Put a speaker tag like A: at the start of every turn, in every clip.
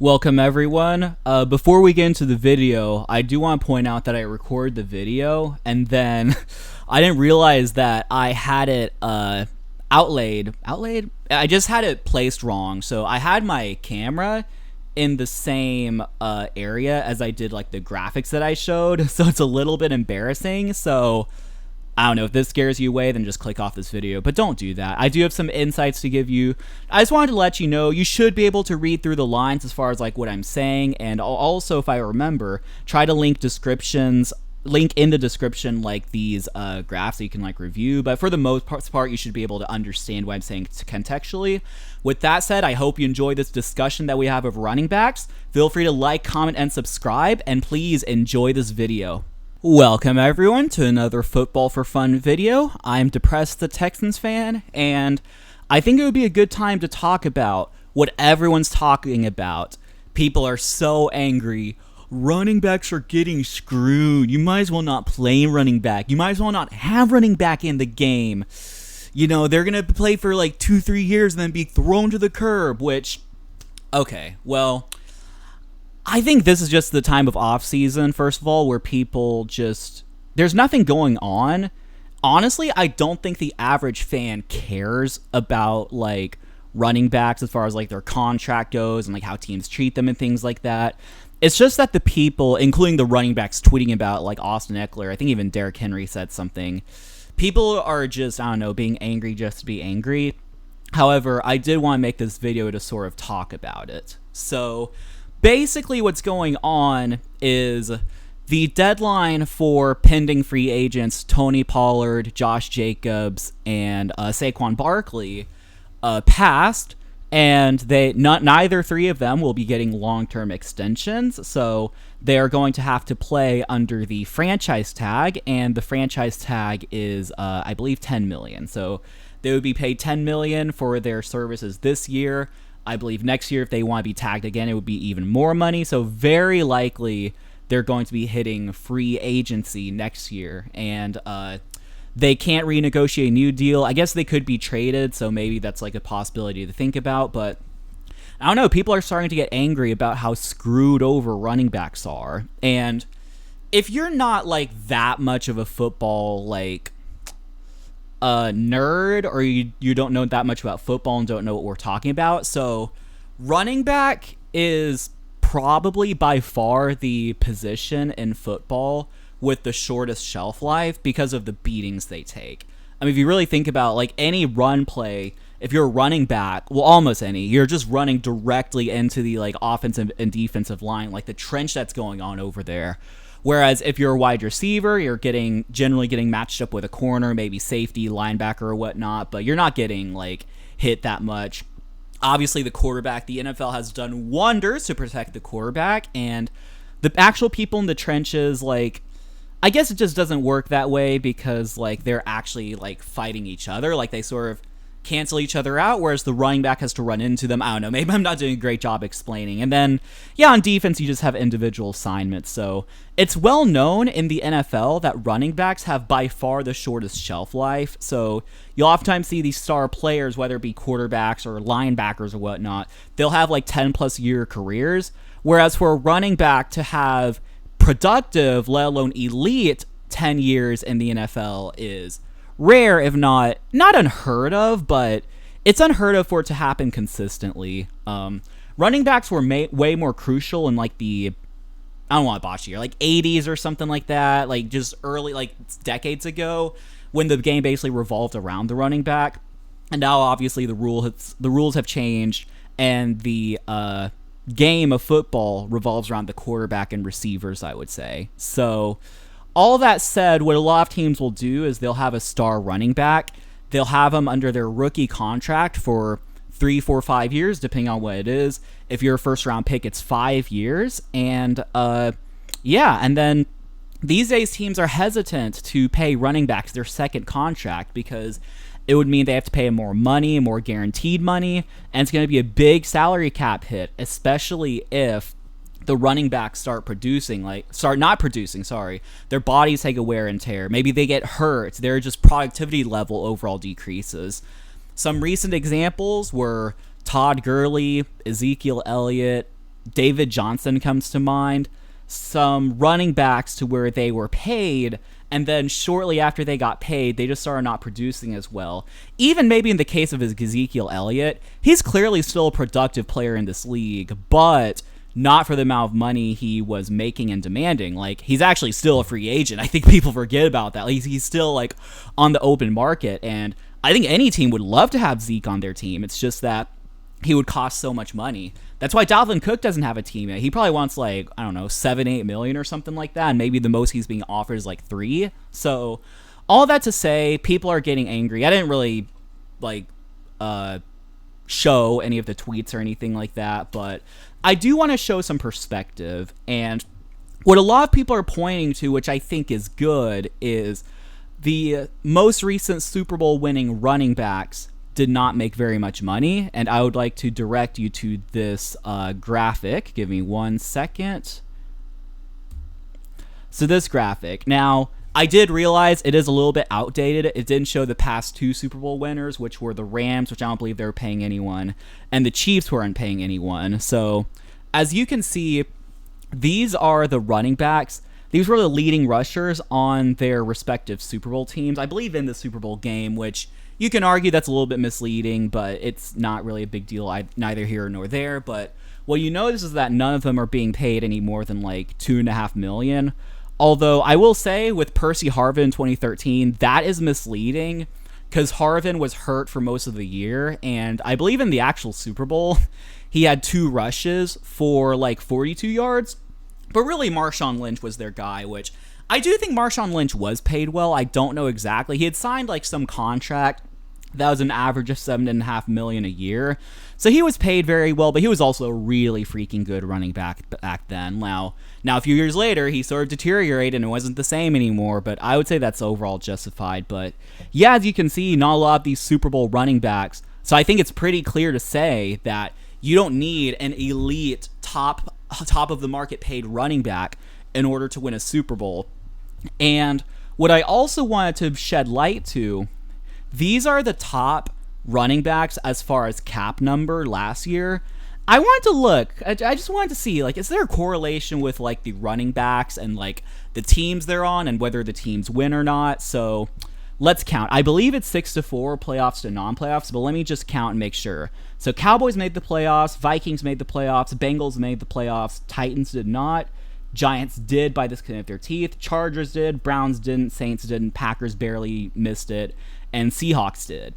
A: Welcome everyone. Before we get into the video, I do want to point out that I record the video and then I didn't realize that I had it outlaid. I just had it placed wrong. So I had my camera in the same area as I did like the graphics that I showed. So it's a little bit embarrassing. So I don't know, if this scares you away, then just click off this video, but don't do that. I do have some insights to give you. I just wanted to let you know you should be able to read through the lines as far as like what I'm saying, and I'll also, if I remember, try to link in the description like these graphs that you can like review, but for the most part you should be able to understand what I'm saying contextually. With that said, I hope you enjoy this discussion that we have of running backs. Feel free to like, comment, and subscribe, and please enjoy this video. Welcome everyone to another Football for Fun video. I'm Depressed the Texans fan, and I think it would be a good time to talk about what everyone's talking about. People are so angry. Running backs are getting screwed. You might as well not play running back. You might as well not have running back in the game. You know, they're going to play for like 2-3 years and then be thrown to the curb, which, okay, well, I think this is just the time of off season, first of all, where people just, there's nothing going on. Honestly, I don't think the average fan cares about like running backs as far as like their contract goes and like how teams treat them and things like that. It's just that the people, including the running backs tweeting about like Austin Eckler, I think even Derrick Henry said something. People are just, I don't know, being angry just to be angry. However, I did want to make this video to sort of talk about it. So basically what's going on is the deadline for pending free agents Tony Pollard, Josh Jacobs, and Saquon Barkley passed, and neither three of them will be getting long-term extensions, so they are going to have to play under the franchise tag, and the franchise tag is I believe $10 million. So they would be paid $10 million for their services this year. I believe next year, if they want to be tagged again, it would be even more money. So very likely they're going to be hitting free agency next year. And they can't renegotiate a new deal. I guess they could be traded, so maybe that's like a possibility to think about. But I don't know. People are starting to get angry about how screwed over running backs are. And if you're not like that much of a football like nerd, or you don't know that much about football and don't know what we're talking about, so running back is probably by far the position in football with the shortest shelf life because of the beatings they take. I mean, if you really think about like any run play, if you're a running back, well, almost any, you're just running directly into the like offensive and defensive line, like the trench that's going on over there. Whereas if you're a wide receiver, you're generally getting matched up with a corner, maybe safety, linebacker, or whatnot, but you're not getting like hit that much. Obviously, the quarterback, the NFL has done wonders to protect the quarterback, and the actual people in the trenches, like, I guess it just doesn't work that way because like they're actually like fighting each other, like they sort of cancel each other out, whereas the running back has to run into them. I don't know, maybe I'm not doing a great job explaining. And then, yeah, on defense, you just have individual assignments. So it's well known in the NFL that running backs have by far the shortest shelf life. So you'll oftentimes see these star players, whether it be quarterbacks or linebackers or whatnot, they'll have like 10-plus year careers. Whereas for a running back to have productive, let alone elite 10 years in the NFL is rare, if not unheard of, but it's unheard of for it to happen consistently. Running backs were way more crucial in like the, I don't want to botch here, like 80s or something like that, like just early, like decades ago, when the game basically revolved around the running back. And now obviously the rules have changed, and the game of football revolves around the quarterback and receivers, I would say. So all that said, what a lot of teams will do is they'll have a star running back. They'll have them under their rookie contract for 3, 4, 5 years, depending on what it is. If you're a first-round pick, it's 5 years. And, yeah, and then these days teams are hesitant to pay running backs their second contract because it would mean they have to pay more money, more guaranteed money, and it's going to be a big salary cap hit, especially if the running backs start not producing, their bodies take a wear and tear. Maybe they get hurt. Their just productivity level overall decreases. Some recent examples were Todd Gurley, Ezekiel Elliott, David Johnson comes to mind. Some running backs to where they were paid, and then shortly after they got paid, they just started not producing as well. Even maybe in the case of Ezekiel Elliott, he's clearly still a productive player in this league, but not for the amount of money he was making and demanding. Like, he's actually still a free agent. I think people forget about that. Like, he's still, like, on the open market, and I think any team would love to have Zeke on their team. It's just that he would cost so much money. That's why Dalvin Cook doesn't have a team yet. He probably wants, like, I don't know, 7-8 million or something like that, and maybe the most he's being offered is like 3. So all that to say, people are getting angry. I didn't really like show any of the tweets or anything like that, but I do want to show some perspective. And what a lot of people are pointing to, which I think is good, is the most recent Super Bowl winning running backs did not make very much money, and I would like to direct you to this graphic. Give me 1 second. So this graphic. Now, I did realize it is a little bit outdated. It didn't show the past 2 Super Bowl winners, which were the Rams, which I don't believe they were paying anyone, and the Chiefs weren't paying anyone. So, as you can see, these are the running backs. These were the leading rushers on their respective Super Bowl teams. I believe in the Super Bowl game, which you can argue that's a little bit misleading, but it's not really a big deal, neither here nor there. But what you notice is that none of them are being paid any more than like $2.5 million. Although I will say with Percy Harvin in 2013, that is misleading because Harvin was hurt for most of the year. And I believe in the actual Super Bowl, he had 2 rushes for like 42 yards. But really, Marshawn Lynch was their guy, which I do think Marshawn Lynch was paid well. I don't know exactly. He had signed like some contract that was an average of $7.5 million a year. So he was paid very well, but he was also a really freaking good running back then. Now a few years later, he sort of deteriorated and it wasn't the same anymore, but I would say that's overall justified. But yeah, as you can see, not a lot of these Super Bowl running backs. So I think it's pretty clear to say that you don't need an elite top of the market paid running back in order to win a Super Bowl. And what I also wanted to shed light to, these are the top running backs as far as cap number last year. I wanted to look. I just wanted to see, like, is there a correlation with, like, the running backs and, like, the teams they're on and whether the teams win or not? So let's count. I believe it's 6-4 playoffs to non-playoffs, but let me just count and make sure. So Cowboys made the playoffs, Vikings made the playoffs, Bengals made the playoffs, Titans did not, Giants did by the skin of their teeth, Chargers did, Browns didn't, Saints didn't, Packers barely missed it, and Seahawks did.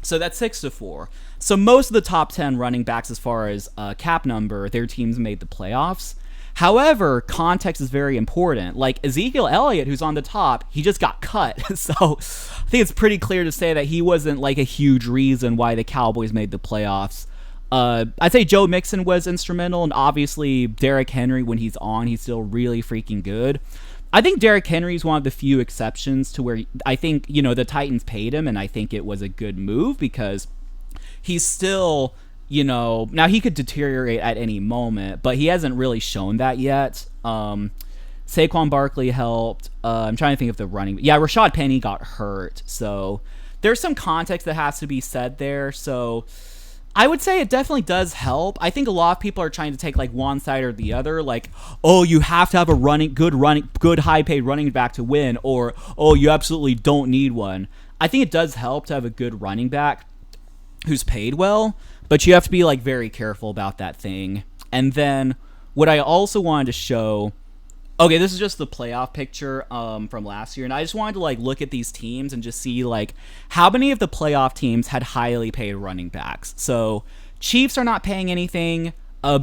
A: So that's 6-4. So most of the top 10 running backs as far as cap number, their teams made the playoffs. However, context is very important. Like Ezekiel Elliott, who's on the top, he just got cut. So I think it's pretty clear to say that he wasn't like a huge reason why the Cowboys made the playoffs. I'd say Joe Mixon was instrumental, and obviously Derrick Henry, when he's on, he's still really freaking good. I think Derrick Henry is one of the few exceptions to where I think, you know, the Titans paid him, and I think it was a good move because he's still, you know, now he could deteriorate at any moment, but he hasn't really shown that yet. Saquon Barkley helped. I'm trying to think of the running. Yeah, Rashad Penny got hurt, so there's some context that has to be said there. So I would say it definitely does help. I think a lot of people are trying to take like one side or the other, like, oh, you have to have a good high-paid running back to win, or oh, you absolutely don't need one. I think it does help to have a good running back who's paid well, but you have to be like very careful about that thing. And then what I also wanted to show, okay, this is just the playoff picture from last year, and I just wanted to like look at these teams and just see like how many of the playoff teams had highly paid running backs. So Chiefs are not paying anything.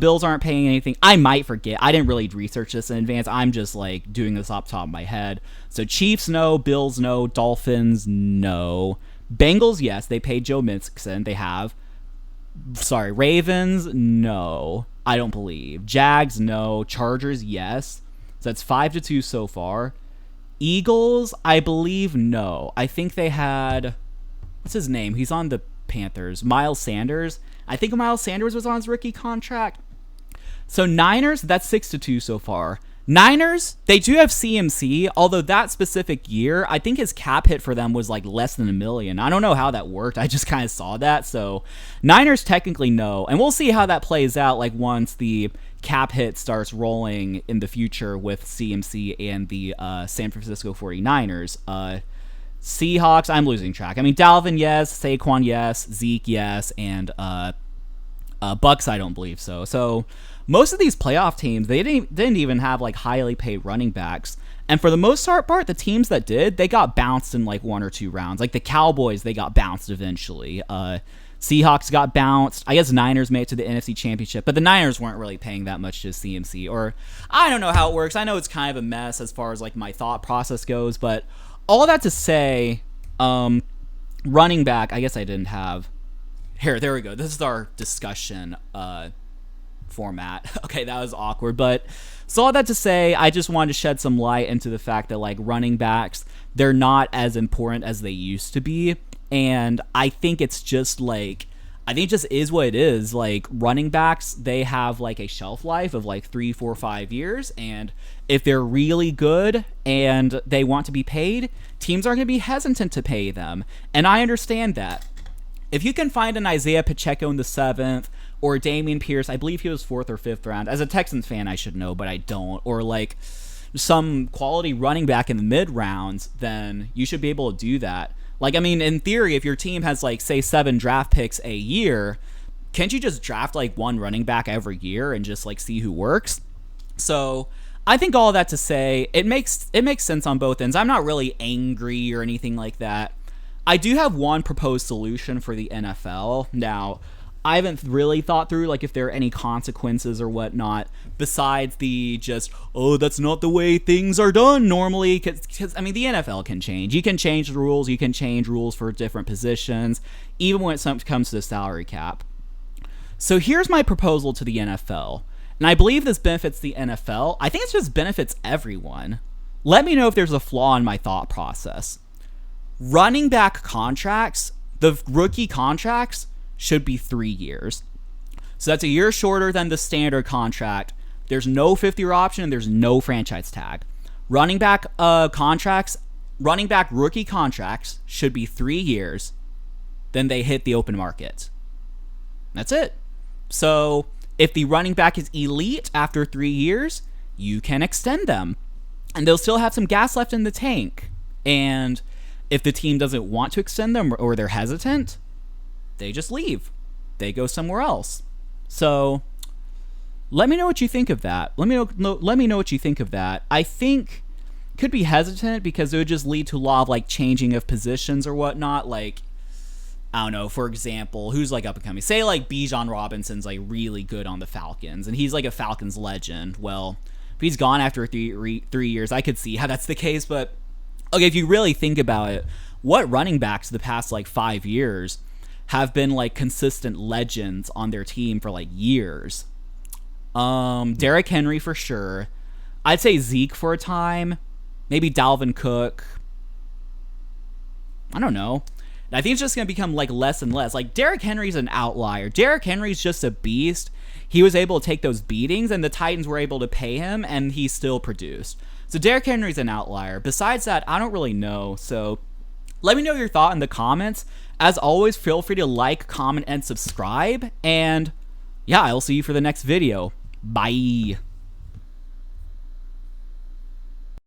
A: Bills aren't paying anything. I might forget. I didn't really research this in advance. I'm just like doing this off the top of my head. So Chiefs, no. Bills, no. Dolphins, no. Bengals, yes. They paid Joe Mixon. They have. Sorry. Ravens, no. I don't believe. Jags, no. Chargers, yes. So that's 5-2 so far. Eagles, I believe, no. I think they had, what's his name? He's on the Panthers. Miles Sanders. I think Miles Sanders was on his rookie contract. So Niners, that's 6-2 so far. Niners, they do have CMC, although that specific year, I think his cap hit for them was like less than $1 million. I don't know how that worked. I just kind of saw that. So Niners technically no. And we'll see how that plays out like once the cap hit starts rolling in the future with CMC and the San Francisco 49ers. Seahawks, I'm losing track. I mean, Dalvin, yes. Saquon, yes. Zeke, yes. And Bucks, I don't believe so. So most of these playoff teams, they didn't even have like highly paid running backs. And for the most part, the teams that did, they got bounced in like 1 or 2 rounds. Like the Cowboys, they got bounced eventually. Seahawks got bounced. I guess Niners made it to the NFC Championship, but the Niners weren't really paying that much to CMC. Or I don't know how it works. I know it's kind of a mess as far as like my thought process goes, but all that to say, running back, I guess I didn't have. Here, there we go. This is our discussion format. Okay, that was awkward, but so all that to say, I just wanted to shed some light into the fact that like running backs, they're not as important as they used to be, and I think it's just like, I think it just is what it is. Like running backs, they have like a shelf life of like 3, 4, 5 years, and if they're really good and they want to be paid, teams are going to be hesitant to pay them, and I understand that. If you can find an Isaiah Pacheco in the 7th, or Dameon Pierce, I believe he was 4th or 5th round. As a Texans fan, I should know, but I don't. Or like some quality running back in the mid rounds, then you should be able to do that. Like, I mean, in theory, if your team has like, say, 7 draft picks a year, can't you just draft like 1 running back every year and just like see who works? So I think all that to say, it makes sense on both ends. I'm not really angry or anything like that. I do have one proposed solution for the NFL. Now, I haven't really thought through like if there are any consequences or whatnot besides the just, oh, that's not the way things are done normally. Because I mean, the NFL can change. You can change the rules. You can change rules for different positions, even when it comes to the salary cap. So here's my proposal to the NFL. And I believe this benefits the NFL. I think it just benefits everyone. Let me know if there's a flaw in my thought process. Running back contracts, the rookie contracts, should be 3 years. So that's a year shorter than the standard contract. There's no 5th-year option, and there's no franchise tag. Running back rookie contracts should be 3 years. Then they hit the open market. That's it. So if the running back is elite after 3 years, you can extend them. And they'll still have some gas left in the tank. And if the team doesn't want to extend them or they're hesitant, they just leave. They go somewhere else. So let me know what you think of that. Let me know what you think of that. I think could be hesitant because it would just lead to a lot of like changing of positions or whatnot. Like, I don't know, for example, who's like up and coming? Say like Bijan Robinson's like really good on the Falcons and he's like a Falcons legend. Well, if he's gone after 3 years, I could see how that's the case, but okay, if you really think about it, what running backs the past like 5 years have been like consistent legends on their team for like years? Derrick Henry for sure. I'd say Zeke for a time. Maybe Dalvin Cook. I don't know. I think it's just going to become like less and less. Like Derrick Henry's an outlier. Derrick Henry's just a beast. He was able to take those beatings and the Titans were able to pay him and he still produced. So Derrick Henry's an outlier. Besides that, I don't really know. So let me know your thought in the comments. As always, feel free to like, comment, and subscribe. And yeah, I'll see you for the next video. Bye.